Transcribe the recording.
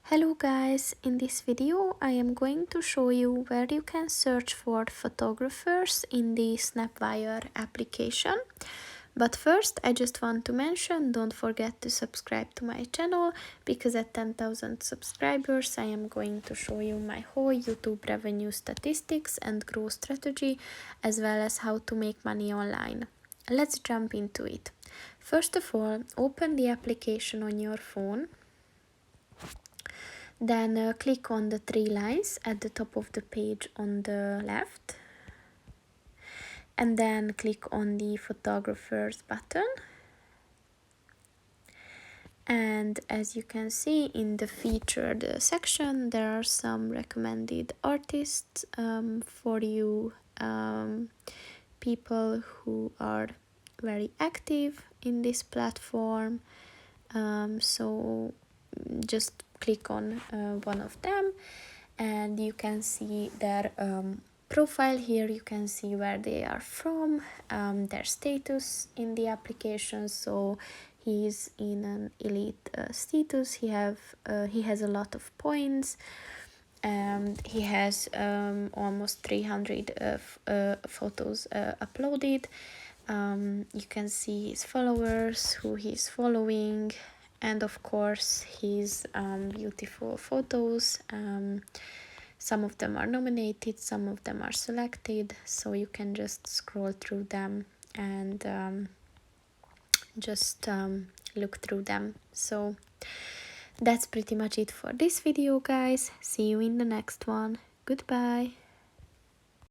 Hello guys, in this video I am going to show you where you can search for photographers in the Snapwire application. But first I just want to mention, don't forget to subscribe to my channel, because at 10,000 subscribers I am going to show you my whole YouTube revenue statistics and growth strategy, as well as how to make money online. Let's jump into it. First of all, open the application on your phone. Then click on the three lines at the top of the page on the left, and then click on the photographers button. And as you can see in the featured section, there are some recommended artists for you, people who are very active in this platform. So just click on one of them and you can see their profile. Here you can see where they are from, their status in the application. So he's in an elite status. He has a lot of points, and he has almost 300 photos uploaded. You can see his followers, who he's following, and of course his beautiful photos. Some of them are nominated, some of them are selected, so you can just scroll through them and just look through them. So that's pretty much it for this video, guys. See you in the next one. Goodbye.